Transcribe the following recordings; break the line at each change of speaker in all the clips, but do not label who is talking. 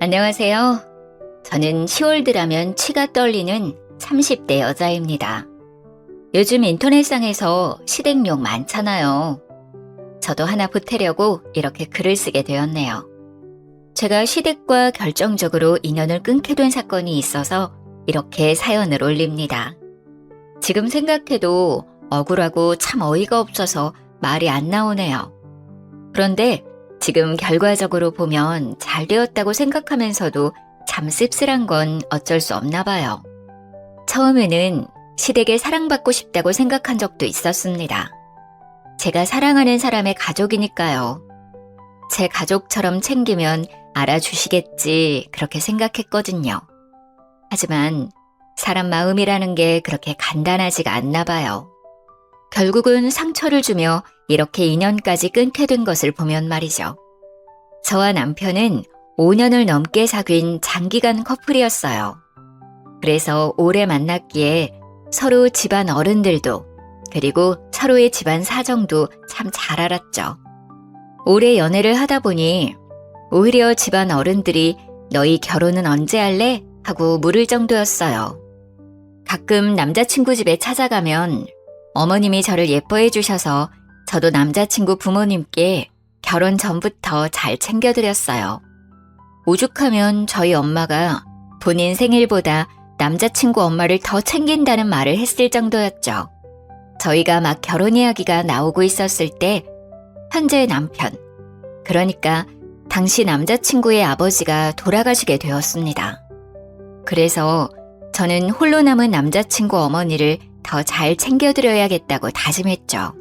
안녕하세요. 저는 10월 들하면 치가 떨리는 30대 여자입니다. 요즘 인터넷상에서 시댁욕 많잖아요. 저도 하나 보태려고 이렇게 글을 쓰게 되었네요. 제가 시댁과 결정적으로 인연을 끊게 된 사건이 있어서 이렇게 사연을 올립니다. 지금 생각해도 억울하고 참 어이가 없어서 말이 안 나오네요. 그런데 지금 결과적으로 보면 잘 되었다고 생각하면서도 참 씁쓸한 건 어쩔 수 없나 봐요. 처음에는 시댁에 사랑받고 싶다고 생각한 적도 있었습니다. 제가 사랑하는 사람의 가족이니까요. 제 가족처럼 챙기면 알아주시겠지 그렇게 생각했거든요. 하지만 사람 마음이라는 게 그렇게 간단하지가 않나 봐요. 결국은 상처를 주며 이렇게 인연까지 끊게 된 것을 보면 말이죠. 저와 남편은 5년을 넘게 사귄 장기간 커플이었어요. 그래서 오래 만났기에 서로 집안 어른들도 그리고 서로의 집안 사정도 참 잘 알았죠. 오래 연애를 하다 보니 오히려 집안 어른들이 너희 결혼은 언제 할래? 하고 물을 정도였어요. 가끔 남자친구 집에 찾아가면 어머님이 저를 예뻐해 주셔서 저도 남자친구 부모님께 결혼 전부터 잘 챙겨드렸어요. 오죽하면 저희 엄마가 본인 생일보다 남자친구 엄마를 더 챙긴다는 말을 했을 정도였죠. 저희가 막 결혼 이야기가 나오고 있었을 때 현재 남편, 그러니까 당시 남자친구의 아버지가 돌아가시게 되었습니다. 그래서 저는 홀로 남은 남자친구 어머니를 더 잘 챙겨드려야겠다고 다짐했죠.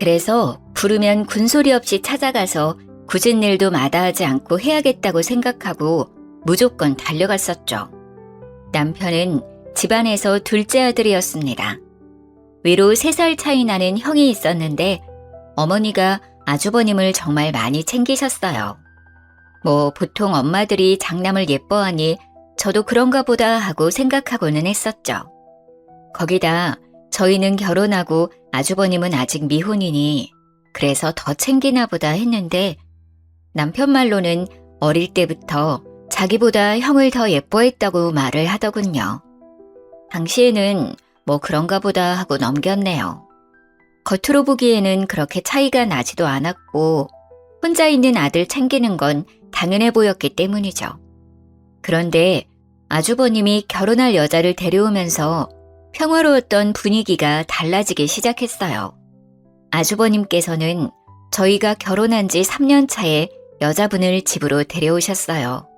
그래서 부르면 군소리 없이 찾아가서 굳은 일도 마다하지 않고 해야겠다고 생각하고 무조건 달려갔었죠. 남편은 집안에서 둘째 아들이었습니다. 위로 3살 차이 나는 형이 있었는데 어머니가 아주버님을 정말 많이 챙기셨어요. 보통 엄마들이 장남을 예뻐하니 저도 그런가 보다 하고 생각하고는 했었죠. 거기다 저희는 결혼하고 아주버님은 아직 미혼이니 그래서 더 챙기나 보다 했는데 남편 말로는 어릴 때부터 자기보다 형을 더 예뻐했다고 말을 하더군요. 당시에는 그런가 보다 하고 넘겼네요. 겉으로 보기에는 그렇게 차이가 나지도 않았고 혼자 있는 아들 챙기는 건 당연해 보였기 때문이죠. 그런데 아주버님이 결혼할 여자를 데려오면서 평화로웠던 분위기가 달라지기 시작했어요. 아주버님께서는 저희가 결혼한 지 3년 차에 여자분을 집으로 데려오셨어요.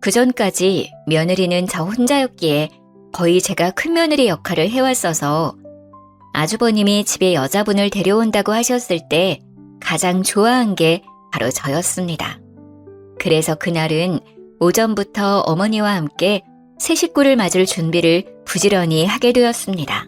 그전까지 며느리는 저 혼자였기에 거의 제가 큰며느리 역할을 해왔어서 아주버님이 집에 여자분을 데려온다고 하셨을 때 가장 좋아한 게 바로 저였습니다. 그래서 그날은 오전부터 어머니와 함께 새 식구를 맞을 준비를 부지런히 하게 되었습니다.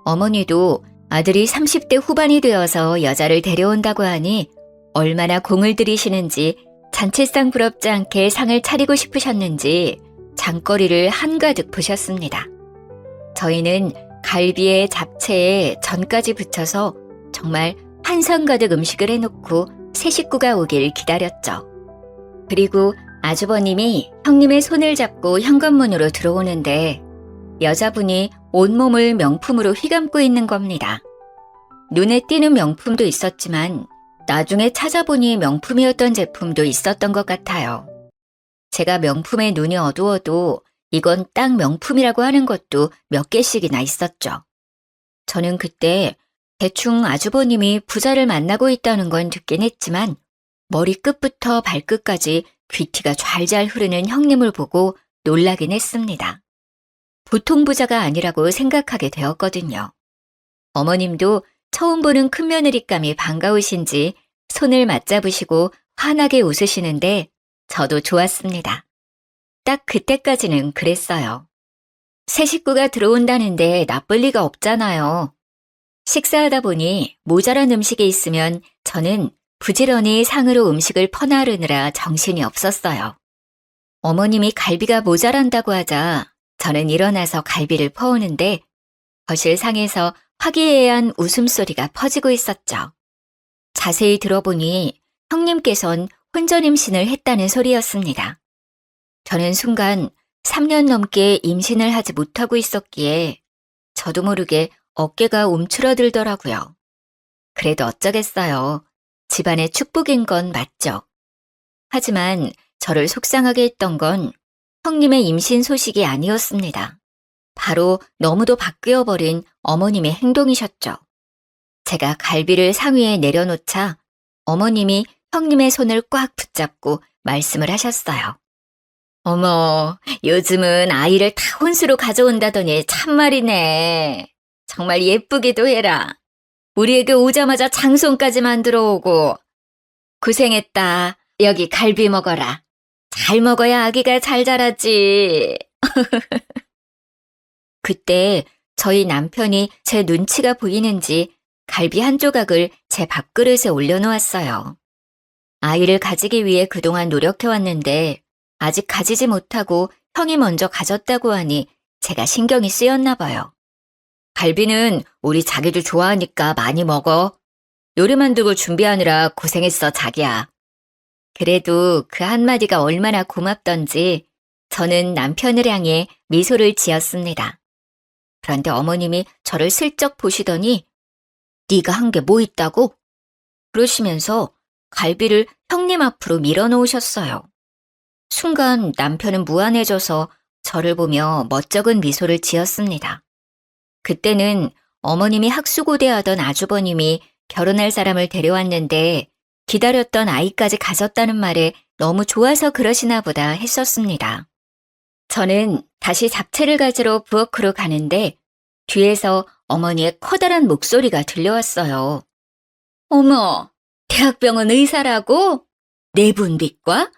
어머니도 아들이 30대 후반이 되어서 여자를 데려온다고 하니 얼마나 공을 들이시는지 잔치상 부럽지 않게 상을 차리고 싶으셨는지 장거리를 한가득 부셨습니다. 저희는 갈비에 잡채에 전까지 붙여서 정말 한상 가득 음식을 해놓고 새 식구가 오길 기다렸죠. 그리고 아주버님이 형님의 손을 잡고 현관문으로 들어오는데 여자분이 온몸을 명품으로 휘감고 있는 겁니다. 눈에 띄는 명품도 있었지만 나중에 찾아보니 명품이었던 제품도 있었던 것 같아요. 제가 명품에 눈이 어두워도 이건 딱 명품이라고 하는 것도 몇 개씩이나 있었죠. 저는 그때 대충 아주버님이 부자를 만나고 있다는 건 듣긴 했지만 머리끝부터 발끝까지 귀티가 좔좔 흐르는 형님을 보고 놀라긴 했습니다. 보통 부자가 아니라고 생각하게 되었거든요. 어머님도 처음 보는 큰며느리감이 반가우신지 손을 맞잡으시고 환하게 웃으시는데 저도 좋았습니다. 딱 그때까지는 그랬어요. 새 식구가 들어온다는데 나쁠 리가 없잖아요. 식사하다 보니 모자란 음식이 있으면 저는 부지런히 상으로 음식을 퍼나르느라 정신이 없었어요. 어머님이 갈비가 모자란다고 하자 저는 일어나서 갈비를 퍼오는데 거실 상에서 화기애애한 웃음소리가 퍼지고 있었죠. 자세히 들어보니 형님께선 혼전 임신을 했다는 소리였습니다. 저는 순간 3년 넘게 임신을 하지 못하고 있었기에 저도 모르게 어깨가 움츠러들더라고요. 그래도 어쩌겠어요. 집안의 축복인 건 맞죠. 하지만 저를 속상하게 했던 건 형님의 임신 소식이 아니었습니다. 바로 너무도 바뀌어버린 어머님의 행동이셨죠. 제가 갈비를 상위에 내려놓자 어머님이 형님의 손을 꽉 붙잡고 말씀을 하셨어요. 어머, 요즘은 아이를 다 혼수로 가져온다더니 참말이네. 정말 예쁘기도 해라. 우리에게 오자마자 장송까지 만들어 오고. 고생했다. 여기 갈비 먹어라. 잘 먹어야 아기가 잘 자라지. 그때 저희 남편이 제 눈치가 보이는지 갈비 한 조각을 제 밥그릇에 올려놓았어요. 아이를 가지기 위해 그동안 노력해왔는데 아직 가지지 못하고 형이 먼저 가졌다고 하니 제가 신경이 쓰였나 봐요. 갈비는 우리 자기도 좋아하니까 많이 먹어. 요리 만들고 준비하느라 고생했어, 자기야. 그래도 그 한마디가 얼마나 고맙던지 저는 남편을 향해 미소를 지었습니다. 그런데 어머님이 저를 슬쩍 보시더니 네가 한 게 뭐 있다고? 그러시면서 갈비를 형님 앞으로 밀어놓으셨어요. 순간 남편은 무안해져서 저를 보며 멋쩍은 미소를 지었습니다. 그때는 어머님이 학수고대하던 아주버님이 결혼할 사람을 데려왔는데 기다렸던 아이까지 가졌다는 말에 너무 좋아서 그러시나 보다 했었습니다. 저는 다시 잡채를 가지러 부엌으로 가는데 뒤에서 어머니의 커다란 목소리가 들려왔어요. 어머, 대학병원 의사라고? 내분비과?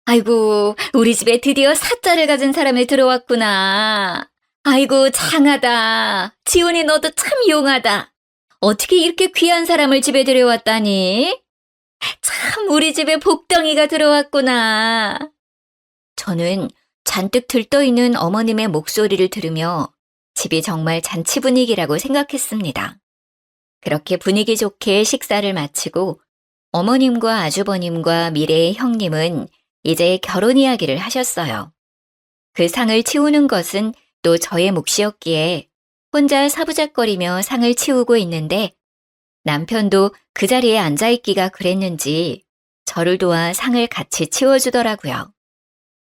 아이고, 우리 집에 드디어 사자를 가진 사람이 들어왔구나. 아이고, 장하다. 지훈이 너도 참 용하다. 어떻게 이렇게 귀한 사람을 집에 들여왔다니? 참 우리 집에 복덩이가 들어왔구나. 저는 잔뜩 들떠있는 어머님의 목소리를 들으며 집이 정말 잔치 분위기라고 생각했습니다. 그렇게 분위기 좋게 식사를 마치고 어머님과 아주버님과 미래의 형님은 이제 결혼 이야기를 하셨어요. 그 상을 치우는 것은 또 저의 몫이었기에 혼자 사부작거리며 상을 치우고 있는데 남편도 그 자리에 앉아있기가 그랬는지 저를 도와 상을 같이 치워주더라고요.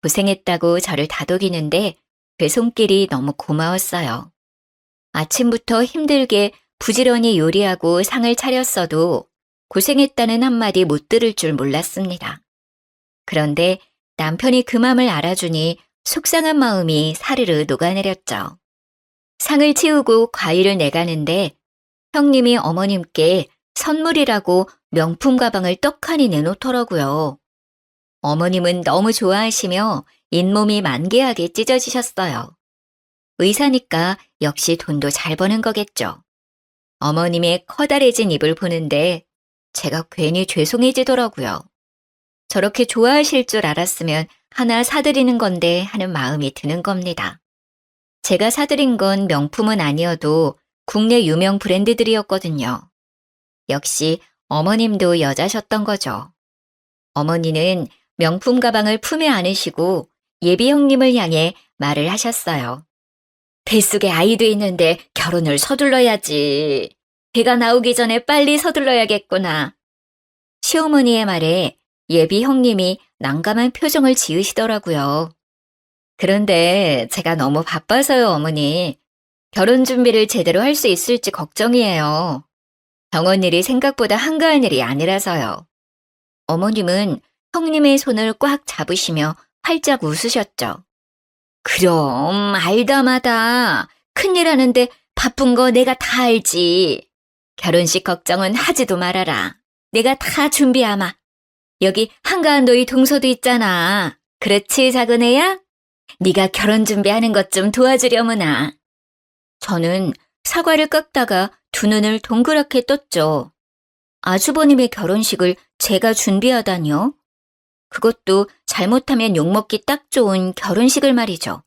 고생했다고 저를 다독이는데 그 손길이 너무 고마웠어요. 아침부터 힘들게 부지런히 요리하고 상을 차렸어도 고생했다는 한마디 못 들을 줄 몰랐습니다. 그런데 남편이 그 맘을 알아주니 속상한 마음이 사르르 녹아내렸죠. 상을 치우고 과일을 내가는데 형님이 어머님께 선물이라고 명품 가방을 떡하니 내놓더라고요. 어머님은 너무 좋아하시며 잇몸이 만개하게 찢어지셨어요. 의사니까 역시 돈도 잘 버는 거겠죠. 어머님의 커다래진 입을 보는데 제가 괜히 죄송해지더라고요. 저렇게 좋아하실 줄 알았으면 하나 사드리는 건데 하는 마음이 드는 겁니다. 제가 사드린 건 명품은 아니어도 국내 유명 브랜드들이었거든요. 역시 어머님도 여자셨던 거죠. 어머니는 명품 가방을 품에 안으시고 예비 형님을 향해 말을 하셨어요. 뱃속에 아이도 있는데 결혼을 서둘러야지. 배가 나오기 전에 빨리 서둘러야겠구나. 시어머니의 말에 예비 형님이 난감한 표정을 지으시더라고요. 그런데 제가 너무 바빠서요, 어머니. 결혼 준비를 제대로 할 수 있을지 걱정이에요. 병원 일이 생각보다 한가한 일이 아니라서요. 어머님은 형님의 손을 꽉 잡으시며 활짝 웃으셨죠. 그럼 알다마다 큰일 하는데 바쁜 거 내가 다 알지. 결혼식 걱정은 하지도 말아라. 내가 다 준비하마. 여기 한가한 너희 동서도 있잖아. 그렇지, 작은 애야? 네가 결혼 준비하는 것 좀 도와주려무나. 저는 사과를 깎다가 두 눈을 동그랗게 떴죠. 아주버님의 결혼식을 제가 준비하다니요? 그것도 잘못하면 욕먹기 딱 좋은 결혼식을 말이죠.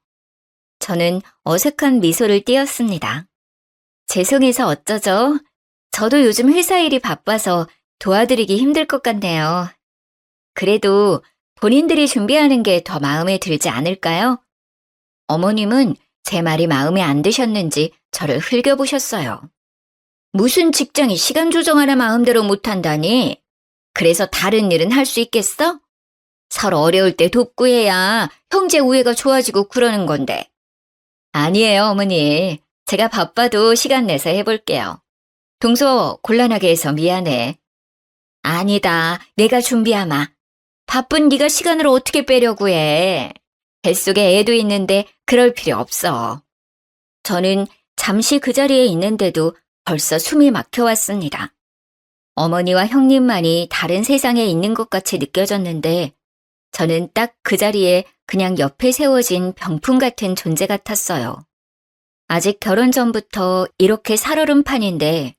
저는 어색한 미소를 띄었습니다. 죄송해서 어쩌죠? 저도 요즘 회사 일이 바빠서 도와드리기 힘들 것 같네요. 그래도 본인들이 준비하는 게 더 마음에 들지 않을까요? 어머님은 제 말이 마음에 안 드셨는지 저를 흘겨보셨어요. 무슨 직장이 시간 조정 하나 마음대로 못한다니? 그래서 다른 일은 할 수 있겠어? 서로 어려울 때 돕고 해야 형제 우애가 좋아지고 그러는 건데. 아니에요, 어머니. 제가 바빠도 시간 내서 해볼게요. 동서 곤란하게 해서 미안해. 아니다, 내가 준비하마. 바쁜 네가 시간을 어떻게 빼려고 해. 뱃속에 애도 있는데 그럴 필요 없어. 저는 잠시 그 자리에 있는데도 벌써 숨이 막혀왔습니다. 어머니와 형님만이 다른 세상에 있는 것 같이 느껴졌는데 저는 딱 그 자리에 그냥 옆에 세워진 병풍 같은 존재 같았어요. 아직 결혼 전부터 이렇게 살얼음판인데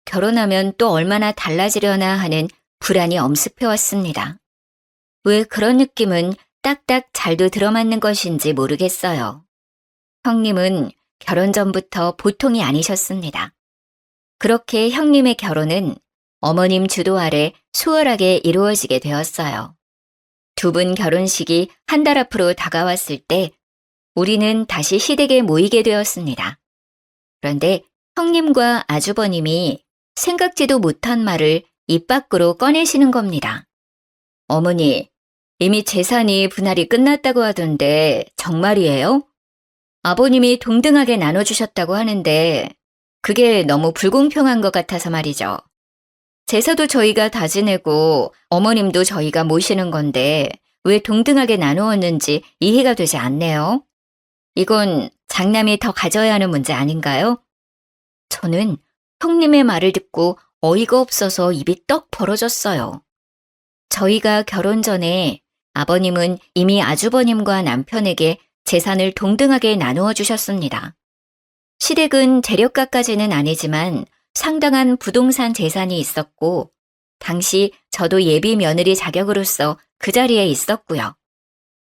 결혼하면 또 얼마나 달라지려나 하는 불안이 엄습해왔습니다. 왜 그런 느낌은 딱딱 잘도 들어맞는 것인지 모르겠어요. 형님은 결혼 전부터 보통이 아니셨습니다. 그렇게 형님의 결혼은 어머님 주도 아래 수월하게 이루어지게 되었어요. 두 분 결혼식이 한 달 앞으로 다가왔을 때 우리는 다시 시댁에 모이게 되었습니다. 그런데 형님과 아주버님이 생각지도 못한 말을 입 밖으로 꺼내시는 겁니다. 어머니, 이미 재산이 분할이 끝났다고 하던데 정말이에요? 아버님이 동등하게 나눠주셨다고 하는데 그게 너무 불공평한 것 같아서 말이죠. 제사도 저희가 다 지내고 어머님도 저희가 모시는 건데 왜 동등하게 나누었는지 이해가 되지 않네요. 이건 장남이 더 가져야 하는 문제 아닌가요? 저는 형님의 말을 듣고 어이가 없어서 입이 떡 벌어졌어요. 저희가 결혼 전에 아버님은 이미 아주버님과 남편에게 재산을 동등하게 나누어 주셨습니다. 시댁은 재력가까지는 아니지만 상당한 부동산 재산이 있었고 당시 저도 예비 며느리 자격으로서 그 자리에 있었고요.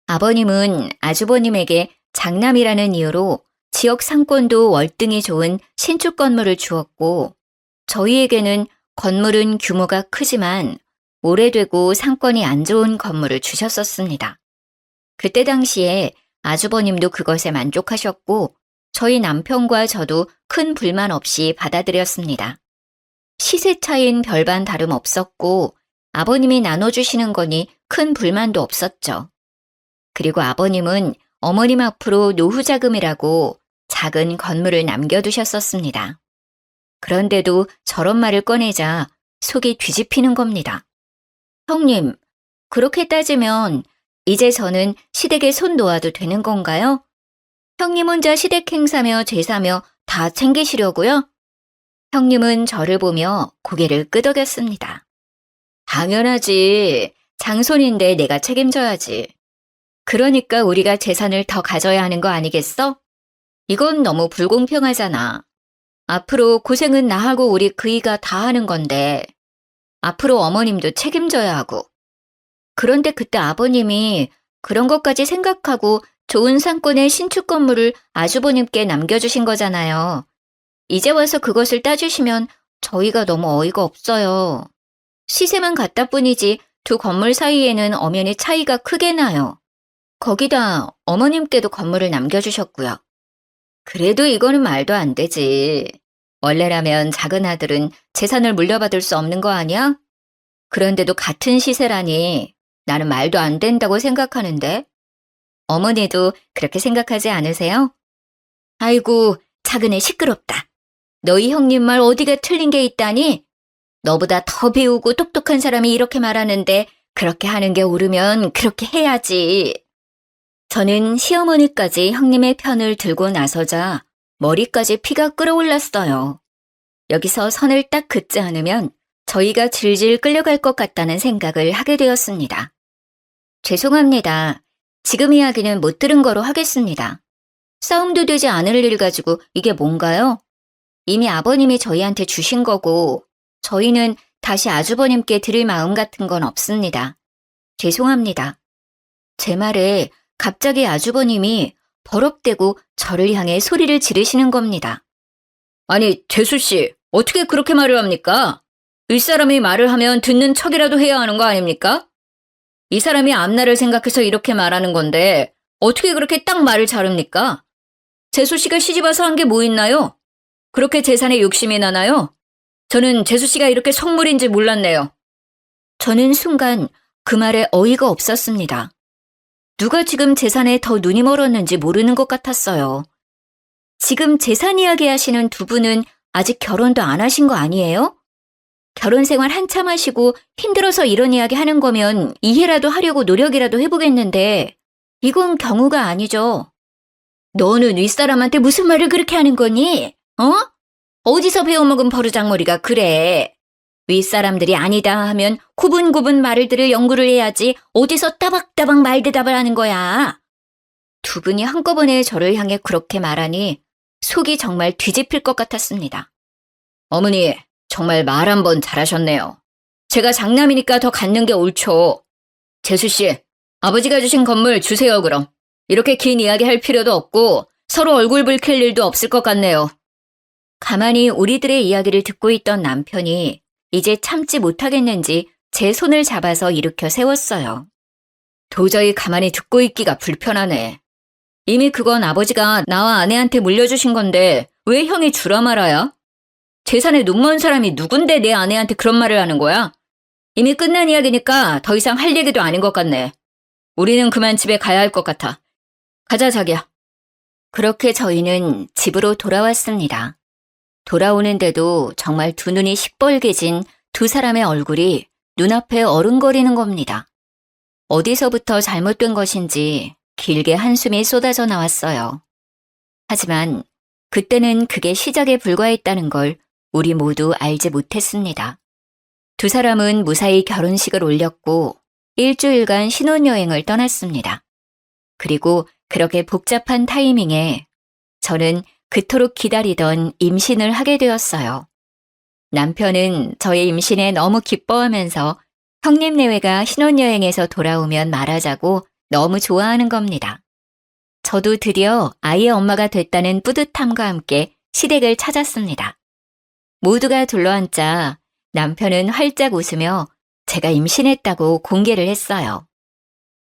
아버님은 아주버님에게 장남이라는 이유로 지역 상권도 월등히 좋은 신축 건물을 주었고 저희에게는 건물은 규모가 크지만 오래되고 상권이 안 좋은 건물을 주셨었습니다. 그때 당시에 아주버님도 그것에 만족하셨고 저희 남편과 저도 큰 불만 없이 받아들였습니다. 시세 차이는 별반 다름없었고 아버님이 나눠주시는 거니 큰 불만도 없었죠. 그리고 아버님은 어머님 앞으로 노후자금이라고 작은 건물을 남겨두셨었습니다. 그런데도 저런 말을 꺼내자 속이 뒤집히는 겁니다. 형님, 그렇게 따지면 이제 저는 시댁에 손 놓아도 되는 건가요? 형님 혼자 시댁 행사며 제사며 다 챙기시려고요? 형님은 저를 보며 고개를 끄덕였습니다. 당연하지. 장손인데 내가 책임져야지. 그러니까 우리가 재산을 더 가져야 하는 거 아니겠어? 이건 너무 불공평하잖아. 앞으로 고생은 나하고 우리 그이가 다 하는 건데 앞으로 어머님도 책임져야 하고. 그런데 그때 아버님이 그런 것까지 생각하고 좋은 상권의 신축 건물을 아주버님께 남겨주신 거잖아요. 이제 와서 그것을 따주시면 저희가 너무 어이가 없어요. 시세만 같다 뿐이지 두 건물 사이에는 엄연히 차이가 크게 나요. 거기다 어머님께도 건물을 남겨주셨고요. 그래도 이거는 말도 안 되지. 원래라면 작은 아들은 재산을 물려받을 수 없는 거 아니야? 그런데도 같은 시세라니 나는 말도 안 된다고 생각하는데. 어머니도 그렇게 생각하지 않으세요? 아이고, 작은애 시끄럽다. 너희 형님 말 어디가 틀린 게 있다니? 너보다 더 배우고 똑똑한 사람이 이렇게 말하는데 그렇게 하는 게 옳으면 그렇게 해야지. 저는 시어머니까지 형님의 편을 들고 나서자 머리까지 피가 끓어올랐어요. 여기서 선을 딱 긋지 않으면 저희가 질질 끌려갈 것 같다는 생각을 하게 되었습니다. 죄송합니다. 지금 이야기는 못 들은 거로 하겠습니다. 싸움도 되지 않을 일 가지고 이게 뭔가요? 이미 아버님이 저희한테 주신 거고 저희는 다시 아주버님께 드릴 마음 같은 건 없습니다. 죄송합니다. 제 말에 갑자기 아주버님이 버럭대고 저를 향해 소리를 지르시는 겁니다. 아니, 재수씨, 어떻게 그렇게 말을 합니까? 윗사람이 말을 하면 듣는 척이라도 해야 하는 거 아닙니까? 이 사람이 앞날을 생각해서 이렇게 말하는 건데 어떻게 그렇게 딱 말을 자릅니까? 재수 씨가 시집와서 한 게 뭐 있나요? 그렇게 재산에 욕심이 나나요? 저는 재수 씨가 이렇게 속물인지 몰랐네요. 저는 순간 그 말에 어이가 없었습니다. 누가 지금 재산에 더 눈이 멀었는지 모르는 것 같았어요. 지금 재산 이야기 하시는 두 분은 아직 결혼도 안 하신 거 아니에요? 결혼 생활 한참 하시고 힘들어서 이런 이야기 하는 거면 이해라도 하려고 노력이라도 해보겠는데 이건 경우가 아니죠. 너는 윗사람한테 무슨 말을 그렇게 하는 거니? 어디서 배워먹은 버르장머리가 그래. 윗사람들이 아니다 하면 고분고분 말을 들을 연구를 해야지 어디서 따박따박 말대답을 하는 거야. 두 분이 한꺼번에 저를 향해 그렇게 말하니 속이 정말 뒤집힐 것 같았습니다. 어머니, 정말 말 한 번 잘하셨네요. 제가 장남이니까 더 갖는 게 옳죠. 재수씨, 아버지가 주신 건물 주세요 그럼. 이렇게 긴 이야기 할 필요도 없고 서로 얼굴 붉힐 일도 없을 것 같네요. 가만히 우리들의 이야기를 듣고 있던 남편이 이제 참지 못하겠는지 제 손을 잡아서 일으켜 세웠어요. 도저히 가만히 듣고 있기가 불편하네. 이미 그건 아버지가 나와 아내한테 물려주신 건데 왜 형이 주라 말아야? 재산에 눈먼 사람이 누군데 내 아내한테 그런 말을 하는 거야? 이미 끝난 이야기니까 더 이상 할 얘기도 아닌 것 같네. 우리는 그만 집에 가야 할 것 같아. 가자, 자기야. 그렇게 저희는 집으로 돌아왔습니다. 돌아오는데도 정말 두 눈이 시뻘개진 두 사람의 얼굴이 눈앞에 어른거리는 겁니다. 어디서부터 잘못된 것인지 길게 한숨이 쏟아져 나왔어요. 하지만 그때는 그게 시작에 불과했다는 걸 우리 모두 알지 못했습니다. 두 사람은 무사히 결혼식을 올렸고 일주일간 신혼여행을 떠났습니다. 그리고 그렇게 복잡한 타이밍에 저는 그토록 기다리던 임신을 하게 되었어요. 남편은 저의 임신에 너무 기뻐하면서 형님 내외가 신혼여행에서 돌아오면 말하자고 너무 좋아하는 겁니다. 저도 드디어 아이의 엄마가 됐다는 뿌듯함과 함께 시댁을 찾았습니다. 모두가 둘러앉자 남편은 활짝 웃으며 제가 임신했다고 공개를 했어요.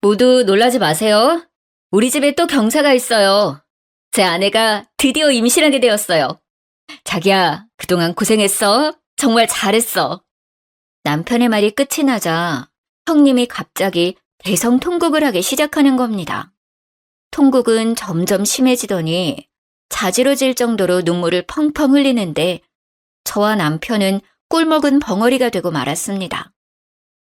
모두 놀라지 마세요. 우리 집에 또 경사가 있어요. 제 아내가 드디어 임신하게 되었어요. 자기야, 그동안 고생했어. 정말 잘했어. 남편의 말이 끝이 나자 형님이 갑자기 대성통곡을 하기 시작하는 겁니다. 통곡은 점점 심해지더니 자지러질 정도로 눈물을 펑펑 흘리는데 저와 남편은 꿀먹은 벙어리가 되고 말았습니다.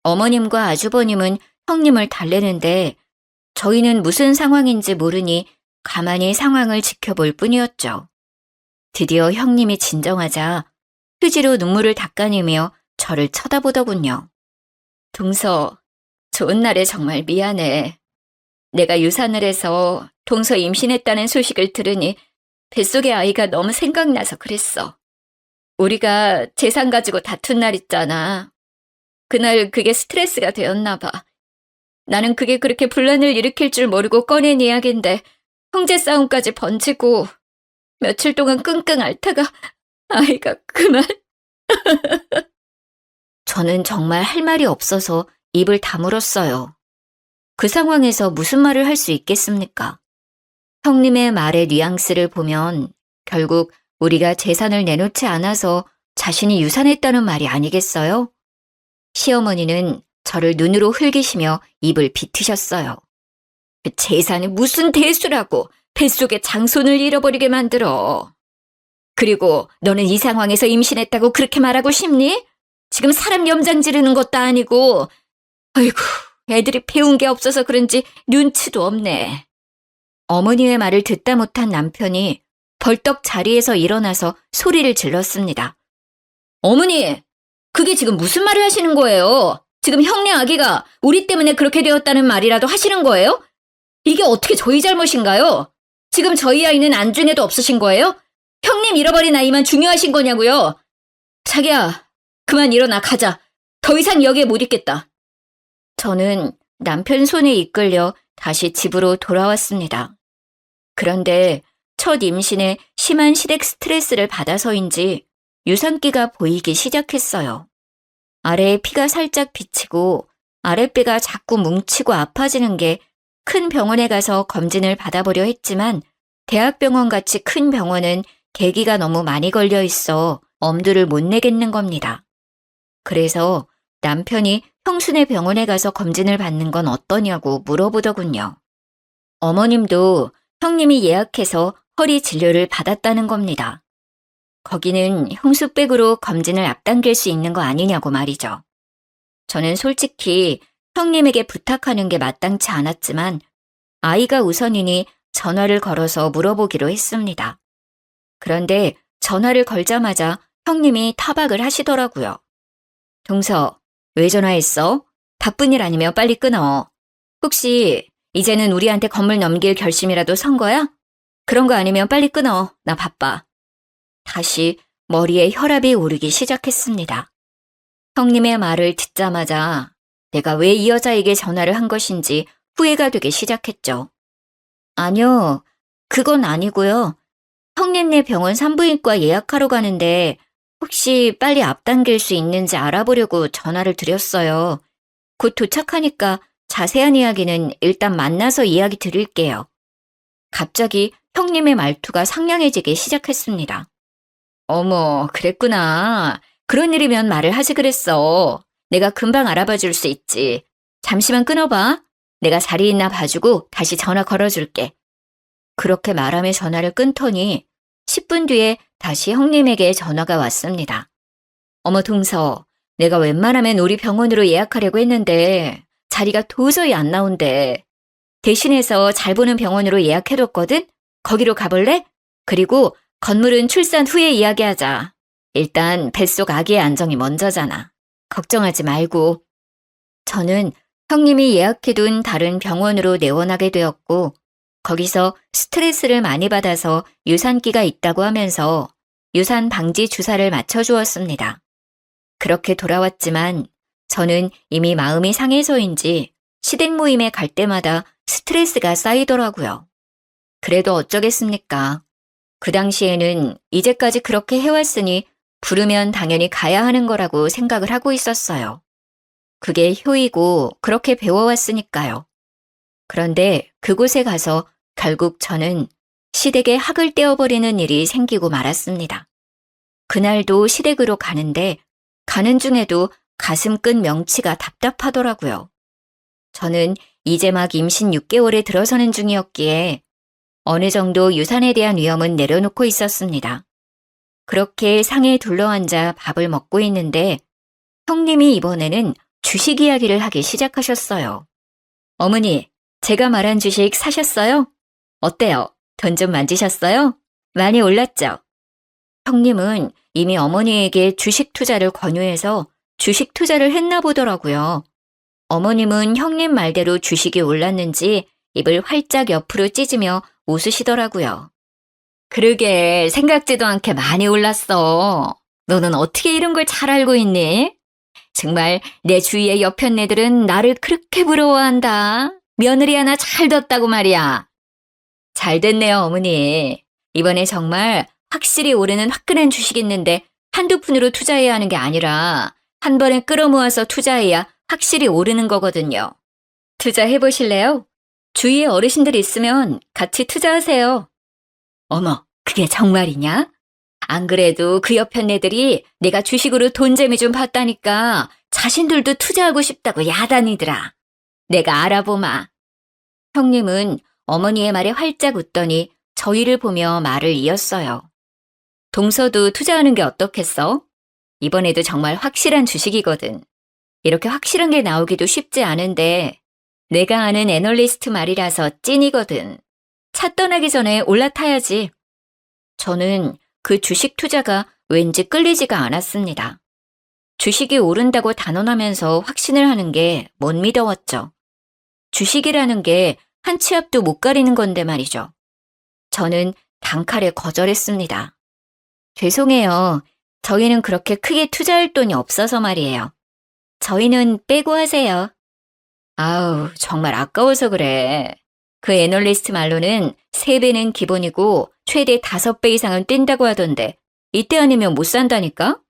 어머님과 아주버님은 형님을 달래는데 저희는 무슨 상황인지 모르니 가만히 상황을 지켜볼 뿐이었죠. 드디어 형님이 진정하자 휴지로 눈물을 닦아내며 저를 쳐다보더군요. 동서, 좋은 날에 정말 미안해. 내가 유산을 해서 동서 임신했다는 소식을 들으니 뱃속의 아이가 너무 생각나서 그랬어. 우리가 재산 가지고 다툰 날 있잖아. 그날 그게 스트레스가 되었나 봐. 나는 그게 그렇게 분란을 일으킬 줄 모르고 꺼낸 이야기인데 형제 싸움까지 번지고 며칠 동안 끙끙 앓다가 아이가 그만. 저는 정말 할 말이 없어서 입을 다물었어요. 그 상황에서 무슨 말을 할 수 있겠습니까? 형님의 말의 뉘앙스를 보면 결국 우리가 재산을 내놓지 않아서 자신이 유산했다는 말이 아니겠어요? 시어머니는 저를 눈으로 흘기시며 입을 비트셨어요. 그 재산이 무슨 대수라고 뱃속에 장손을 잃어버리게 만들어. 그리고 너는 이 상황에서 임신했다고 그렇게 말하고 싶니? 지금 사람 염장 지르는 것도 아니고. 아이고, 애들이 배운 게 없어서 그런지 눈치도 없네. 어머니의 말을 듣다 못한 남편이 벌떡 자리에서 일어나서 소리를 질렀습니다. 어머니, 그게 지금 무슨 말을 하시는 거예요? 지금 형네 아기가 우리 때문에 그렇게 되었다는 말이라도 하시는 거예요? 이게 어떻게 저희 잘못인가요? 지금 저희 아이는 안중에도 없으신 거예요? 형님 잃어버린 아이만 중요하신 거냐고요? 자기야, 그만 일어나 가자. 더 이상 여기에 못 있겠다. 저는 남편 손에 이끌려 다시 집으로 돌아왔습니다. 그런데 첫 임신에 심한 시댁 스트레스를 받아서인지 유산기가 보이기 시작했어요. 아래에 피가 살짝 비치고 아랫배가 자꾸 뭉치고 아파지는 게 큰 병원에 가서 검진을 받아보려 했지만 대학병원 같이 큰 병원은 계기가 너무 많이 걸려 있어 엄두를 못 내겠는 겁니다. 그래서 남편이 형수네 병원에 가서 검진을 받는 건 어떠냐고 물어보더군요. 어머님도 형님이 예약해서 허리 진료를 받았다는 겁니다. 거기는 형수백으로 검진을 앞당길 수 있는 거 아니냐고 말이죠. 저는 솔직히 형님에게 부탁하는 게 마땅치 않았지만 아이가 우선이니 전화를 걸어서 물어보기로 했습니다. 그런데 전화를 걸자마자 형님이 타박을 하시더라고요. 동서, 왜 전화했어? 바쁜 일 아니면 빨리 끊어. 혹시 이제는 우리한테 건물 넘길 결심이라도 선 거야? 그런 거 아니면 빨리 끊어. 나 바빠. 다시 머리에 혈압이 오르기 시작했습니다. 형님의 말을 듣자마자 내가 왜 이 여자에게 전화를 한 것인지 후회가 되기 시작했죠. 아니요, 그건 아니고요. 형님네 병원 산부인과 예약하러 가는데 혹시 빨리 앞당길 수 있는지 알아보려고 전화를 드렸어요. 곧 도착하니까 자세한 이야기는 일단 만나서 이야기 드릴게요. 갑자기 형님의 말투가 상냥해지기 시작했습니다. 어머, 그랬구나. 그런 일이면 말을 하지 그랬어. 내가 금방 알아봐 줄 수 있지. 잠시만 끊어봐. 내가 자리 있나 봐주고 다시 전화 걸어줄게. 그렇게 말하며 전화를 끊더니 10분 뒤에 다시 형님에게 전화가 왔습니다. 어머 동서, 내가 웬만하면 우리 병원으로 예약하려고 했는데 자리가 도저히 안 나온대. 대신해서 잘 보는 병원으로 예약해뒀거든? 거기로 가볼래? 그리고 건물은 출산 후에 이야기하자. 일단 뱃속 아기의 안정이 먼저잖아. 걱정하지 말고. 저는 형님이 예약해둔 다른 병원으로 내원하게 되었고 거기서 스트레스를 많이 받아서 유산기가 있다고 하면서 유산 방지 주사를 맞춰주었습니다. 그렇게 돌아왔지만 저는 이미 마음이 상해서인지 시댁 모임에 갈 때마다 스트레스가 쌓이더라고요. 그래도 어쩌겠습니까? 그 당시에는 이제까지 그렇게 해왔으니 부르면 당연히 가야 하는 거라고 생각을 하고 있었어요. 그게 효이고 그렇게 배워왔으니까요. 그런데 그곳에 가서 결국 저는 시댁에 학을 떼어버리는 일이 생기고 말았습니다. 그날도 시댁으로 가는데 가는 중에도 가슴 끈 명치가 답답하더라고요. 저는 이제 막 임신 6개월에 들어서는 중이었기에 어느 정도 유산에 대한 위험은 내려놓고 있었습니다. 그렇게 상에 둘러앉아 밥을 먹고 있는데 형님이 이번에는 주식 이야기를 하기 시작하셨어요. 어머니, 제가 말한 주식 사셨어요? 어때요? 돈 좀 만지셨어요? 많이 올랐죠? 형님은 이미 어머니에게 주식 투자를 권유해서 주식 투자를 했나 보더라고요. 어머님은 형님 말대로 주식이 올랐는지 입을 활짝 옆으로 찢으며 웃으시더라고요. 그러게 생각지도 않게 많이 올랐어. 너는 어떻게 이런 걸 잘 알고 있니? 정말 내 주위의 여편네들은 나를 그렇게 부러워한다. 며느리 하나 잘 뒀다고 말이야. 잘 됐네요, 어머니. 이번에 정말 확실히 오르는 화끈한 주식 있는데 한두 푼으로 투자해야 하는 게 아니라 한 번에 끌어모아서 투자해야 확실히 오르는 거거든요. 투자해보실래요? 주위에 어르신들 있으면 같이 투자하세요. 어머, 그게 정말이냐? 안 그래도 그 여편네들이 내가 주식으로 돈재미 좀 봤다니까 자신들도 투자하고 싶다고 야단이더라. 내가 알아보마. 형님은 어머니의 말에 활짝 웃더니 저희를 보며 말을 이었어요. 동서도 투자하는 게 어떻겠어? 이번에도 정말 확실한 주식이거든. 이렇게 확실한 게 나오기도 쉽지 않은데 내가 아는 애널리스트 말이라서 찐이거든. 차 떠나기 전에 올라타야지. 저는 그 주식 투자가 왠지 끌리지가 않았습니다. 주식이 오른다고 단언하면서 확신을 하는 게 못 믿어왔죠. 주식이라는 게 한 치 앞도 못 가리는 건데 말이죠. 저는 단칼에 거절했습니다. 죄송해요. 저희는 그렇게 크게 투자할 돈이 없어서 말이에요. 저희는 빼고 하세요. 아우, 정말 아까워서 그래. 그 애널리스트 말로는 3배는 기본이고 최대 5배 이상은 뛴다고 하던데 이때 아니면 못 산다니까?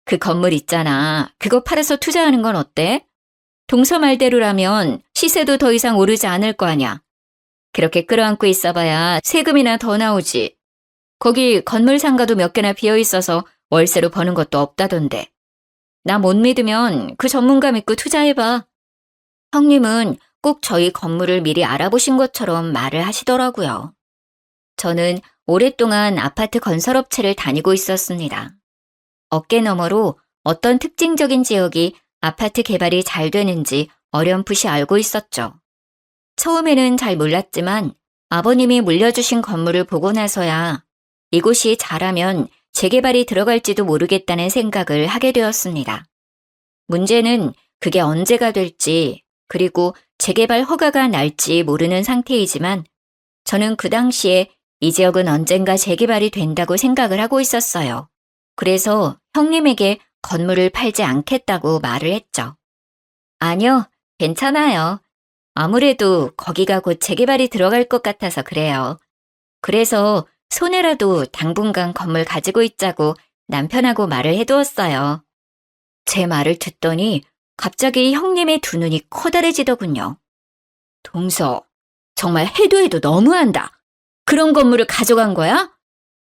그 건물 있잖아. 그거 팔아서 투자하는 건 어때? 동서 말대로라면 시세도 더 이상 오르지 않을 거 아냐. 그렇게 끌어안고 있어봐야 세금이나 더 나오지. 거기 건물 상가도 몇 개나 비어 있어서 월세로 버는 것도 없다던데. 나 못 믿으면 그 전문가 믿고 투자해봐. 형님은 꼭 저희 건물을 미리 알아보신 것처럼 말을 하시더라고요. 저는 오랫동안 아파트 건설업체를 다니고 있었습니다. 어깨너머로 어떤 특징적인 지역이 아파트 개발이 잘 되는지 어렴풋이 알고 있었죠. 처음에는 잘 몰랐지만 아버님이 물려주신 건물을 보고 나서야 이곳이 잘하면 재개발이 들어갈지도 모르겠다는 생각을 하게 되었습니다. 문제는 그게 언제가 될지 그리고 재개발 허가가 날지 모르는 상태이지만 저는 그 당시에 이 지역은 언젠가 재개발이 된다고 생각을 하고 있었어요. 그래서 형님에게 건물을 팔지 않겠다고 말을 했죠. 아니요, 괜찮아요. 아무래도 거기가 곧 재개발이 들어갈 것 같아서 그래요. 그래서 손해라도 당분간 건물 가지고 있자고 남편하고 말을 해두었어요. 제 말을 듣더니 갑자기 형님의 두 눈이 커다래지더군요. 동서, 정말 해도 해도 너무한다. 그런 건물을 가져간 거야?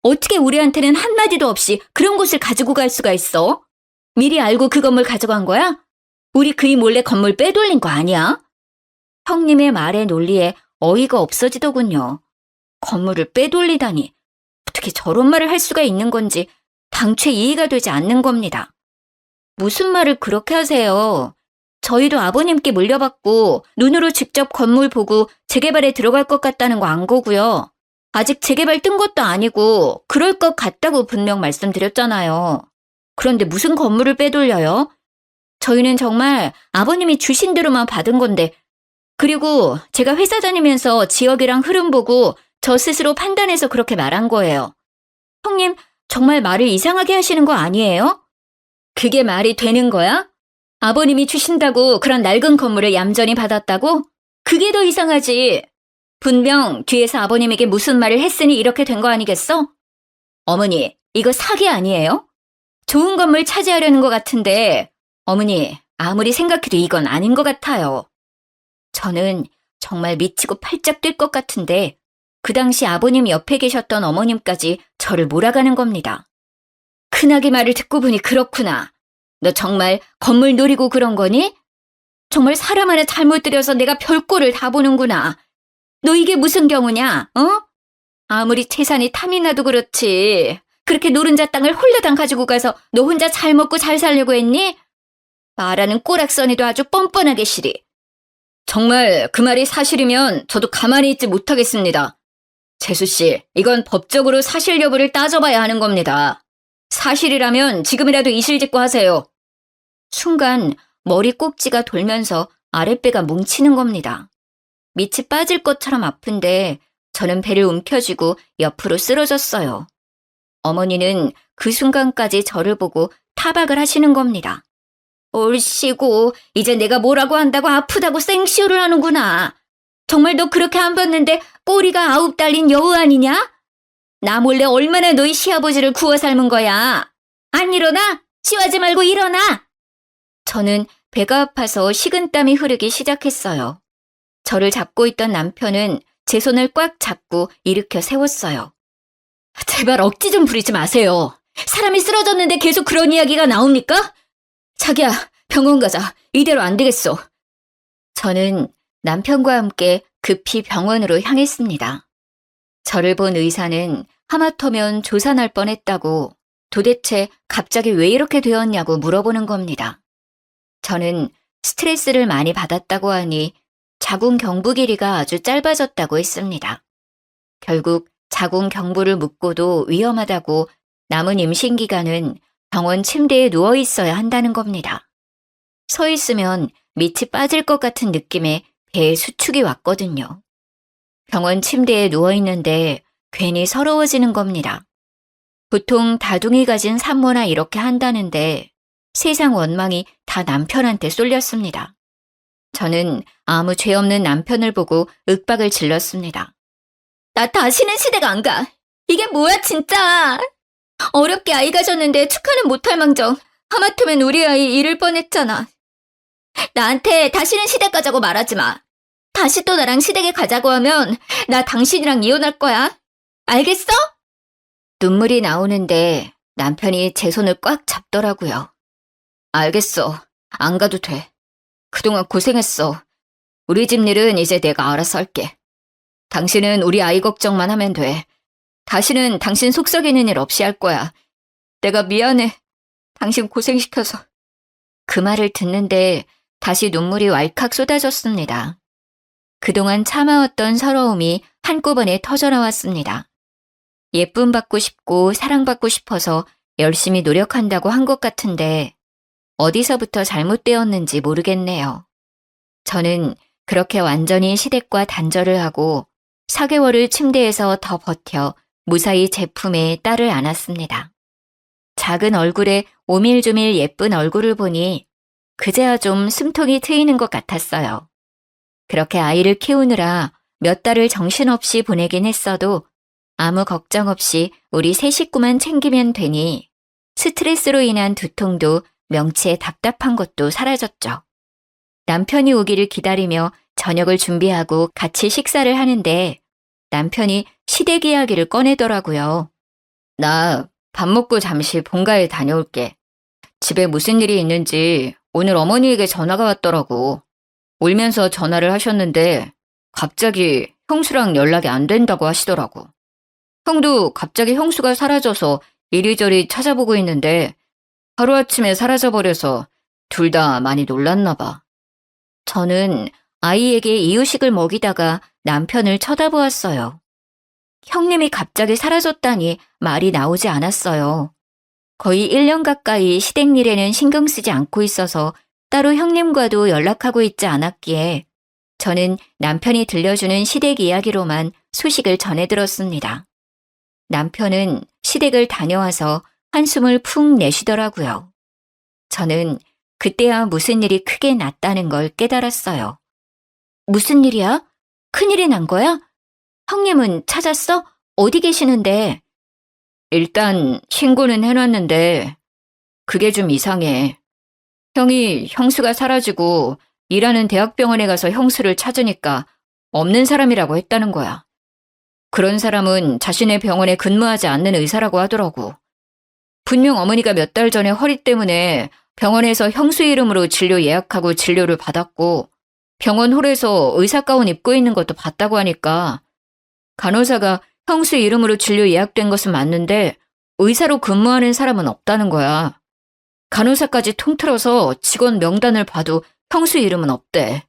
어떻게 우리한테는 한마디도 없이 그런 곳을 가지고 갈 수가 있어? 미리 알고 그 건물 가져간 거야? 우리 그이 몰래 건물 빼돌린 거 아니야? 형님의 말에 논리에 어이가 없어지더군요. 건물을 빼돌리다니 어떻게 저런 말을 할 수가 있는 건지 당최 이해가 되지 않는 겁니다. 무슨 말을 그렇게 하세요? 저희도 아버님께 물려받고 눈으로 직접 건물 보고 재개발에 들어갈 것 같다는 거 안 거고요. 아직 재개발 뜬 것도 아니고 그럴 것 같다고 분명 말씀드렸잖아요. 그런데 무슨 건물을 빼돌려요? 저희는 정말 아버님이 주신 대로만 받은 건데 그리고 제가 회사 다니면서 지역이랑 흐름 보고 저 스스로 판단해서 그렇게 말한 거예요. 형님, 정말 말을 이상하게 하시는 거 아니에요? 그게 말이 되는 거야? 아버님이 주신다고 그런 낡은 건물을 얌전히 받았다고? 그게 더 이상하지. 분명 뒤에서 아버님에게 무슨 말을 했으니 이렇게 된 거 아니겠어? 어머니, 이거 사기 아니에요? 좋은 건물 차지하려는 것 같은데 어머니, 아무리 생각해도 이건 아닌 것 같아요. 저는 정말 미치고 팔짝 뛸 것 같은데 그 당시 아버님 옆에 계셨던 어머님까지 저를 몰아가는 겁니다. 큰아기 말을 듣고 보니 그렇구나. 너 정말 건물 노리고 그런 거니? 정말 사람 하나 잘못 들여서 내가 별꼴을 다 보는구나. 너 이게 무슨 경우냐, 어? 아무리 재산이 탐이 나도 그렇지. 그렇게 노른자 땅을 홀라당 가지고 가서 너 혼자 잘 먹고 잘 살려고 했니? 말하는 꼬락서니도 아주 뻔뻔하게 시리. 정말 그 말이 사실이면 저도 가만히 있지 못하겠습니다. 재수씨, 이건 법적으로 사실 여부를 따져봐야 하는 겁니다. 사실이라면 지금이라도 이실직고 하세요. 순간 머리 꼭지가 돌면서 아랫배가 뭉치는 겁니다. 밑이 빠질 것처럼 아픈데 저는 배를 움켜쥐고 옆으로 쓰러졌어요. 어머니는 그 순간까지 저를 보고 타박을 하시는 겁니다. 옳시고 이제 내가 뭐라고 한다고 아프다고 생시오를 하는구나. 정말 너 그렇게 안 봤는데 꼬리가 9 달린 여우 아니냐? 나 몰래 얼마나 너희 시아버지를 구워 삶은 거야. 안 일어나? 씨하지 말고 일어나. 저는 배가 아파서 식은땀이 흐르기 시작했어요. 저를 잡고 있던 남편은 제 손을 꽉 잡고 일으켜 세웠어요. 제발 억지 좀 부리지 마세요. 사람이 쓰러졌는데 계속 그런 이야기가 나옵니까? 자기야, 병원 가자. 이대로 안 되겠어. 저는 남편과 함께 급히 병원으로 향했습니다. 저를 본 의사는 하마터면 조산할 뻔했다고 도대체 갑자기 왜 이렇게 되었냐고 물어보는 겁니다. 저는 스트레스를 많이 받았다고 하니 자궁 경부 길이가 아주 짧아졌다고 했습니다. 결국 자궁 경부를 묶고도 위험하다고 남은 임신 기간은 병원 침대에 누워 있어야 한다는 겁니다. 서 있으면 밑이 빠질 것 같은 느낌에 배에 수축이 왔거든요. 병원 침대에 누워 있는데 괜히 서러워지는 겁니다. 보통 다둥이 가진 산모나 이렇게 한다는데 세상 원망이 다 남편한테 쏠렸습니다. 저는 아무 죄 없는 남편을 보고 윽박을 질렀습니다. 나 다시는 시댁 안 가. 이게 뭐야 진짜. 어렵게 아이 가졌는데 축하는 못할 망정 하마터면 우리 아이 잃을 뻔했잖아. 나한테 다시는 시댁 가자고 말하지 마. 다시 또 나랑 시댁에 가자고 하면 나 당신이랑 이혼할 거야. 알겠어? 눈물이 나오는데 남편이 제 손을 꽉 잡더라고요. 알겠어. 안 가도 돼. 그동안 고생했어. 우리 집 일은 이제 내가 알아서 할게. 당신은 우리 아이 걱정만 하면 돼. 다시는 당신 속 썩이는 일 없이 할 거야. 내가 미안해. 당신 고생시켜서. 그 말을 듣는데 다시 눈물이 왈칵 쏟아졌습니다. 그동안 참아왔던 서러움이 한꺼번에 터져나왔습니다. 예쁨 받고 싶고 사랑받고 싶어서 열심히 노력한다고 한 것 같은데 어디서부터 잘못되었는지 모르겠네요. 저는 그렇게 완전히 시댁과 단절을 하고 4개월을 침대에서 더 버텨 무사히 제 품에 딸을 안았습니다. 작은 얼굴에 오밀조밀 예쁜 얼굴을 보니 그제야 좀 숨통이 트이는 것 같았어요. 그렇게 아이를 키우느라 몇 달을 정신없이 보내긴 했어도 아무 걱정 없이 우리 세 식구만 챙기면 되니 스트레스로 인한 두통도 명치에 답답한 것도 사라졌죠. 남편이 오기를 기다리며 저녁을 준비하고 같이 식사를 하는데 남편이 시댁 이야기를 꺼내더라고요. 나 밥 먹고 잠시 본가에 다녀올게. 집에 무슨 일이 있는지 오늘 어머니에게 전화가 왔더라고. 울면서 전화를 하셨는데 갑자기 형수랑 연락이 안 된다고 하시더라고. 형도 갑자기 형수가 사라져서 이리저리 찾아보고 있는데 하루아침에 사라져버려서 둘 다 많이 놀랐나 봐. 저는 아이에게 이유식을 먹이다가 남편을 쳐다보았어요. 형님이 갑자기 사라졌다니 말이 나오지 않았어요. 거의 1년 가까이 시댁 일에는 신경 쓰지 않고 있어서 따로 형님과도 연락하고 있지 않았기에 저는 남편이 들려주는 시댁 이야기로만 소식을 전해 들었습니다. 남편은 시댁을 다녀와서 한숨을 푹 내쉬더라고요. 저는 그때야 무슨 일이 크게 났다는 걸 깨달았어요. 무슨 일이야? 큰일이 난 거야? 형님은 찾았어? 어디 계시는데? 일단 신고는 해놨는데 그게 좀 이상해. 형이 형수가 사라지고 일하는 대학병원에 가서 형수를 찾으니까 없는 사람이라고 했다는 거야. 그런 사람은 자신의 병원에 근무하지 않는 의사라고 하더라고. 분명 어머니가 몇 달 전에 허리 때문에 병원에서 형수 이름으로 진료 예약하고 진료를 받았고 병원 홀에서 의사 가운 입고 있는 것도 봤다고 하니까 간호사가 형수 이름으로 진료 예약된 것은 맞는데 의사로 근무하는 사람은 없다는 거야. 간호사까지 통틀어서 직원 명단을 봐도 형수 이름은 없대.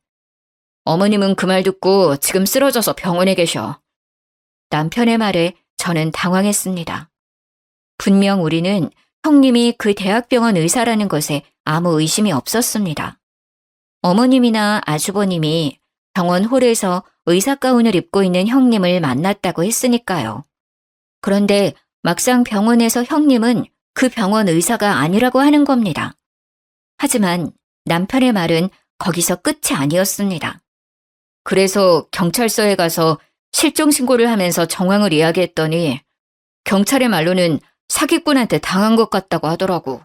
어머님은 그 말 듣고 지금 쓰러져서 병원에 계셔. 남편의 말에 저는 당황했습니다. 분명 우리는 형님이 그 대학병원 의사라는 것에 아무 의심이 없었습니다. 어머님이나 아주버님이 병원 홀에서 의사 가운을 입고 있는 형님을 만났다고 했으니까요. 그런데 막상 병원에서 형님은 그 병원 의사가 아니라고 하는 겁니다. 하지만 남편의 말은 거기서 끝이 아니었습니다. 그래서 경찰서에 가서 실종 신고를 하면서 정황을 이야기했더니 경찰의 말로는 사기꾼한테 당한 것 같다고 하더라고.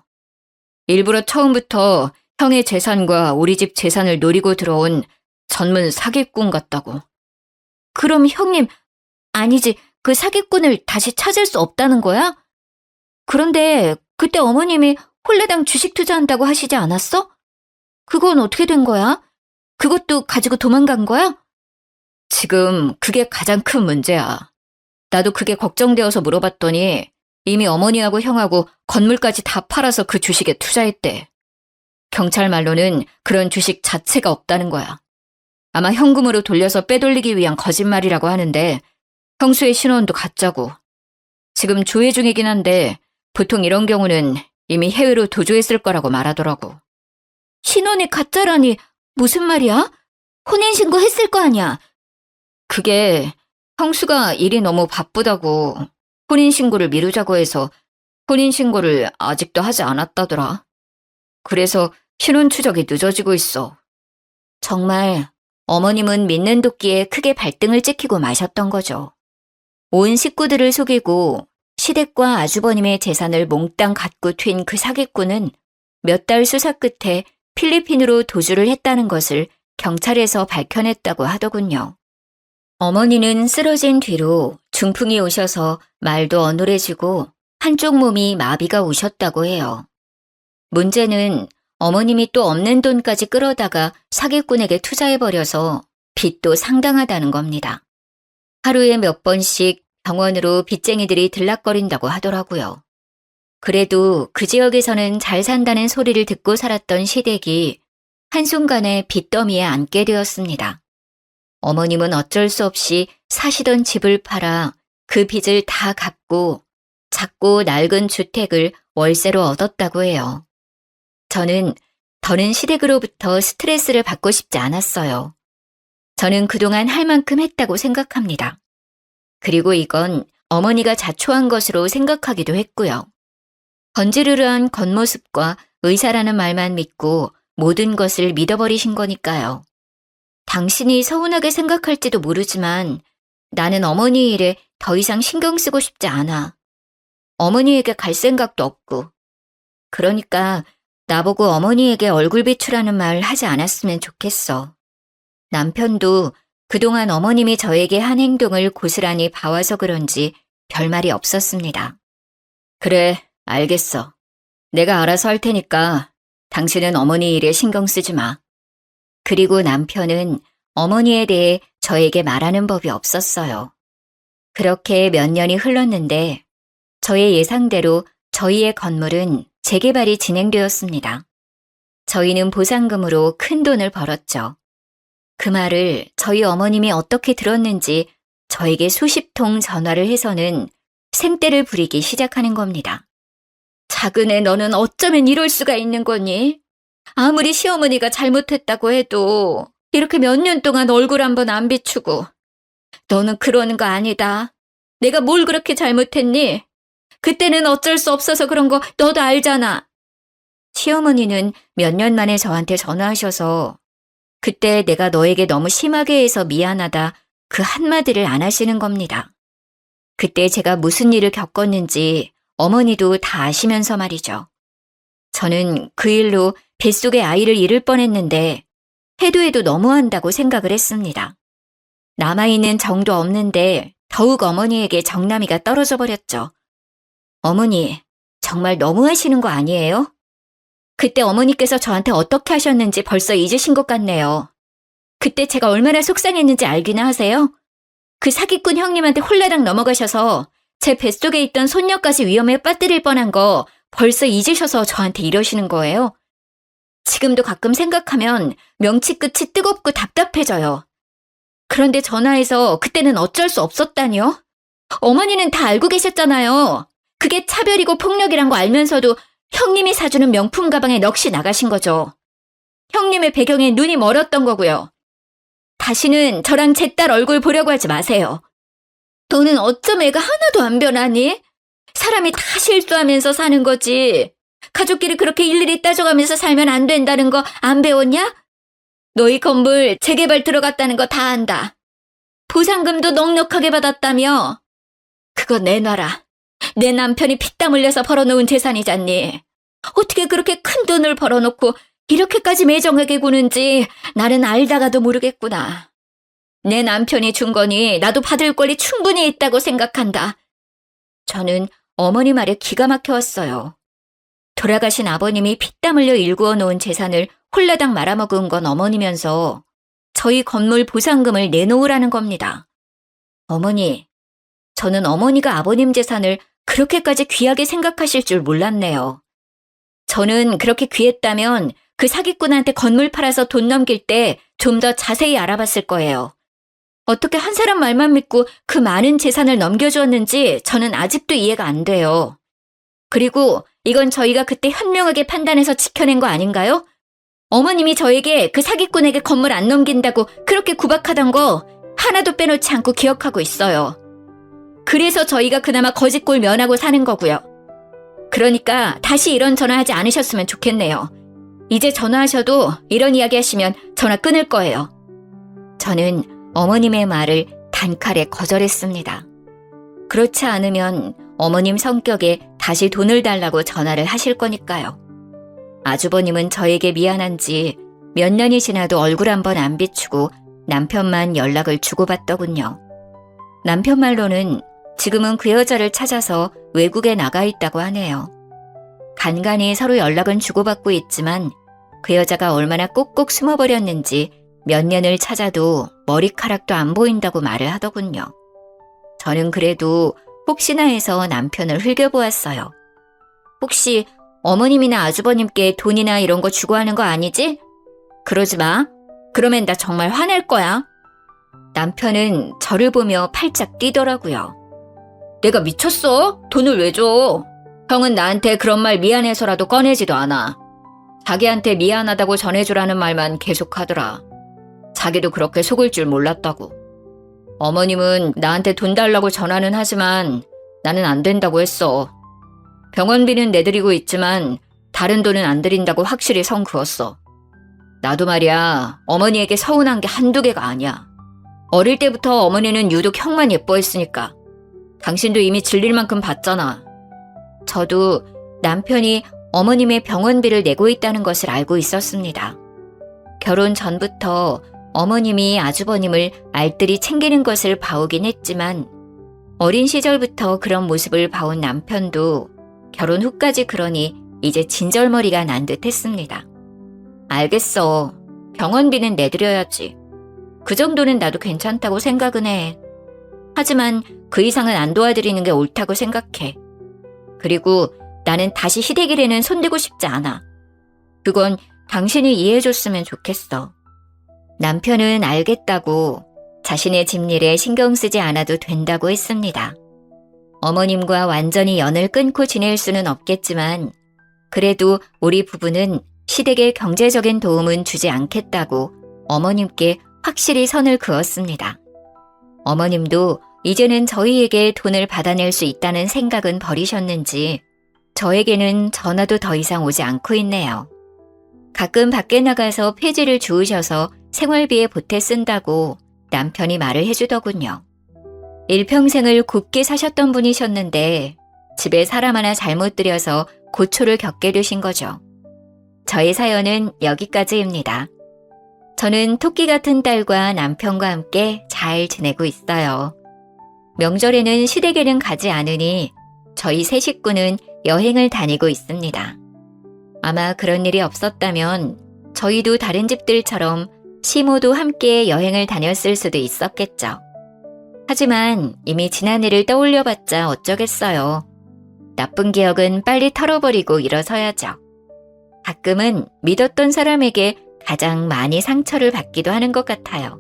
일부러 처음부터 형의 재산과 우리 집 재산을 노리고 들어온 전문 사기꾼 같다고. 그럼 형님, 아니지, 그 사기꾼을 다시 찾을 수 없다는 거야? 그런데 그때 어머님이 홀레당 주식 투자한다고 하시지 않았어? 그건 어떻게 된 거야? 그것도 가지고 도망간 거야? 지금 그게 가장 큰 문제야. 나도 그게 걱정되어서 물어봤더니 이미 어머니하고 형하고 건물까지 다 팔아서 그 주식에 투자했대. 경찰 말로는 그런 주식 자체가 없다는 거야. 아마 현금으로 돌려서 빼돌리기 위한 거짓말이라고 하는데 형수의 신원도 가짜고. 지금 조회 중이긴 한데 보통 이런 경우는 이미 해외로 도주했을 거라고 말하더라고. 신원이 가짜라니 무슨 말이야? 혼인신고 했을 거 아니야? 그게 형수가 일이 너무 바쁘다고 혼인신고를 미루자고 해서 혼인신고를 아직도 하지 않았다더라. 그래서 신원 추적이 늦어지고 있어. 정말 어머님은 믿는 도끼에 크게 발등을 찍히고 마셨던 거죠. 온 식구들을 속이고 시댁과 아주버님의 재산을 몽땅 갖고 튄 그 사기꾼은 몇 달 수사 끝에 필리핀으로 도주를 했다는 것을 경찰에서 밝혀냈다고 하더군요. 어머니는 쓰러진 뒤로 중풍이 오셔서 말도 어눌해지고 한쪽 몸이 마비가 오셨다고 해요. 문제는 어머님이 또 없는 돈까지 끌어다가 사기꾼에게 투자해버려서 빚도 상당하다는 겁니다. 하루에 몇 번씩 병원으로 빚쟁이들이 들락거린다고 하더라고요. 그래도 그 지역에서는 잘 산다는 소리를 듣고 살았던 시댁이 한순간에 빚더미에 앉게 되었습니다. 어머님은 어쩔 수 없이 사시던 집을 팔아 그 빚을 다 갚고 작고 낡은 주택을 월세로 얻었다고 해요. 저는 더는 시댁으로부터 스트레스를 받고 싶지 않았어요. 저는 그동안 할 만큼 했다고 생각합니다. 그리고 이건 어머니가 자초한 것으로 생각하기도 했고요. 건지르르한 겉모습과 의사라는 말만 믿고 모든 것을 믿어버리신 거니까요. 당신이 서운하게 생각할지도 모르지만 나는 어머니 일에 더 이상 신경 쓰고 싶지 않아. 어머니에게 갈 생각도 없고. 그러니까 나보고 어머니에게 얼굴 비추라는 말 하지 않았으면 좋겠어. 남편도 그동안 어머님이 저에게 한 행동을 고스란히 봐와서 그런지 별말이 없었습니다. 그래, 알겠어. 내가 알아서 할 테니까 당신은 어머니 일에 신경 쓰지 마. 그리고 남편은 어머니에 대해 저에게 말하는 법이 없었어요. 그렇게 몇 년이 흘렀는데 저의 예상대로 저희의 건물은 재개발이 진행되었습니다. 저희는 보상금으로 큰 돈을 벌었죠. 그 말을 저희 어머님이 어떻게 들었는지 저에게 수십 통 전화를 해서는 생떼를 부리기 시작하는 겁니다. 작은 애 너는 어쩌면 이럴 수가 있는 거니? 아무리 시어머니가 잘못했다고 해도 이렇게 몇 년 동안 얼굴 한번 안 비추고. 너는 그러는 거 아니다. 내가 뭘 그렇게 잘못했니? 그때는 어쩔 수 없어서 그런 거 너도 알잖아. 시어머니는 몇 년 만에 저한테 전화하셔서 그때 내가 너에게 너무 심하게 해서 미안하다 그 한마디를 안 하시는 겁니다. 그때 제가 무슨 일을 겪었는지 어머니도 다 아시면서 말이죠. 저는 그 일로 뱃속에 아이를 잃을 뻔했는데 해도 너무한다고 생각을 했습니다. 남아있는 정도 없는데 더욱 어머니에게 정남이가 떨어져 버렸죠. 어머니, 정말 너무하시는 거 아니에요? 그때 어머니께서 저한테 어떻게 하셨는지 벌써 잊으신 것 같네요. 그때 제가 얼마나 속상했는지 알기나 하세요? 그 사기꾼 형님한테 홀라당 넘어가셔서 제 뱃속에 있던 손녀까지 위험에 빠뜨릴 뻔한 거 벌써 잊으셔서 저한테 이러시는 거예요? 지금도 가끔 생각하면 명치 끝이 뜨겁고 답답해져요. 그런데 전화해서 그때는 어쩔 수 없었다니요? 어머니는 다 알고 계셨잖아요. 그게 차별이고 폭력이란 거 알면서도 형님이 사주는 명품 가방에 넋이 나가신 거죠. 형님의 배경에 눈이 멀었던 거고요. 다시는 저랑 제 딸 얼굴 보려고 하지 마세요. 너는 어쩜 애가 하나도 안 변하니? 사람이 다 실수하면서 사는 거지. 가족끼리 그렇게 일일이 따져가면서 살면 안 된다는 거 안 배웠냐? 너희 건물 재개발 들어갔다는 거 다 안다. 보상금도 넉넉하게 받았다며. 그거 내놔라. 내 남편이 피땀 흘려서 벌어놓은 재산이잖니. 어떻게 그렇게 큰 돈을 벌어놓고 이렇게까지 매정하게 구는지 나는 알다가도 모르겠구나. 내 남편이 준 거니 나도 받을 권리 충분히 있다고 생각한다. 저는 어머니 말에 기가 막혀왔어요. 돌아가신 아버님이 피땀 흘려 일구어 놓은 재산을 홀라당 말아먹은 건 어머니면서 저희 건물 보상금을 내놓으라는 겁니다. 어머니, 저는 어머니가 아버님 재산을 그렇게까지 귀하게 생각하실 줄 몰랐네요. 저는 그렇게 귀했다면 그 사기꾼한테 건물 팔아서 돈 넘길 때 좀 더 자세히 알아봤을 거예요. 어떻게 한 사람 말만 믿고 그 많은 재산을 넘겨주었는지 저는 아직도 이해가 안 돼요. 그리고 이건 저희가 그때 현명하게 판단해서 지켜낸 거 아닌가요? 어머님이 저에게 그 사기꾼에게 건물 안 넘긴다고 그렇게 구박하던 거 하나도 빼놓지 않고 기억하고 있어요. 그래서 저희가 그나마 거짓골 면하고 사는 거고요. 그러니까 다시 이런 전화하지 않으셨으면 좋겠네요. 이제 전화하셔도 이런 이야기 하시면 전화 끊을 거예요. 저는 어머님의 말을 단칼에 거절했습니다. 그렇지 않으면 어머님 성격에 다시 돈을 달라고 전화를 하실 거니까요. 아주버님은 저에게 미안한지 몇 년이 지나도 얼굴 한번 안 비추고 남편만 연락을 주고받더군요. 남편 말로는 지금은 그 여자를 찾아서 외국에 나가 있다고 하네요. 간간히 서로 연락은 주고받고 있지만 그 여자가 얼마나 꼭꼭 숨어버렸는지 몇 년을 찾아도 머리카락도 안 보인다고 말을 하더군요. 저는 그래도 혹시나 해서 남편을 흘겨보았어요. 혹시 어머님이나 아주버님께 돈이나 이런 거 주고 하는 거 아니지? 그러지 마. 그러면 나 정말 화낼 거야. 남편은 저를 보며 팔짝 뛰더라고요. 내가 미쳤어? 돈을 왜 줘? 형은 나한테 그런 말 미안해서라도 꺼내지도 않아. 자기한테 미안하다고 전해주라는 말만 계속하더라. 자기도 그렇게 속을 줄 몰랐다고. 어머님은 나한테 돈 달라고 전화는 하지만 나는 안 된다고 했어. 병원비는 내드리고 있지만 다른 돈은 안 드린다고 확실히 선 그었어. 나도 말이야, 어머니에게 서운한 게 한두 개가 아니야. 어릴 때부터 어머니는 유독 형만 예뻐했으니까. 당신도 이미 질릴 만큼 봤잖아. 저도 남편이 어머님의 병원비를 내고 있다는 것을 알고 있었습니다. 결혼 전부터 어머님이 아주버님을 알뜰히 챙기는 것을 봐오긴 했지만 어린 시절부터 그런 모습을 봐온 남편도 결혼 후까지 그러니 이제 진절머리가 난 듯 했습니다. 알겠어. 병원비는 내드려야지. 그 정도는 나도 괜찮다고 생각은 해. 하지만 그 이상은 안 도와드리는 게 옳다고 생각해. 그리고 나는 다시 시댁일에는 손대고 싶지 않아. 그건 당신이 이해해줬으면 좋겠어. 남편은 알겠다고 자신의 집일에 신경 쓰지 않아도 된다고 했습니다. 어머님과 완전히 연을 끊고 지낼 수는 없겠지만 그래도 우리 부부는 시댁에 경제적인 도움은 주지 않겠다고 어머님께 확실히 선을 그었습니다. 어머님도 이제는 저희에게 돈을 받아낼 수 있다는 생각은 버리셨는지 저에게는 전화도 더 이상 오지 않고 있네요. 가끔 밖에 나가서 폐지를 주우셔서 생활비에 보태 쓴다고 남편이 말을 해주더군요. 일평생을 곱게 사셨던 분이셨는데 집에 사람 하나 잘못 들여서 고초를 겪게 되신 거죠. 저의 사연은 여기까지입니다. 저는 토끼 같은 딸과 남편과 함께 잘 지내고 있어요. 명절에는 시댁에는 가지 않으니 저희 세 식구는 여행을 다니고 있습니다. 아마 그런 일이 없었다면 저희도 다른 집들처럼 시모도 함께 여행을 다녔을 수도 있었겠죠. 하지만 이미 지난 일을 떠올려봤자 어쩌겠어요. 나쁜 기억은 빨리 털어버리고 일어서야죠. 가끔은 믿었던 사람에게 가장 많이 상처를 받기도 하는 것 같아요.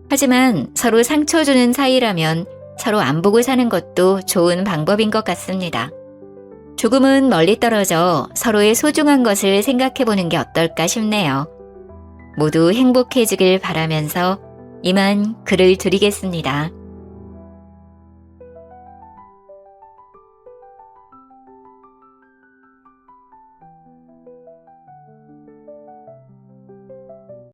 하지만 서로 상처 주는 사이라면 서로 안 보고 사는 것도 좋은 방법인 것 같습니다. 조금은 멀리 떨어져 서로의 소중한 것을 생각해보는 게 어떨까 싶네요. 모두 행복해지길 바라면서 이만 글을 드리겠습니다.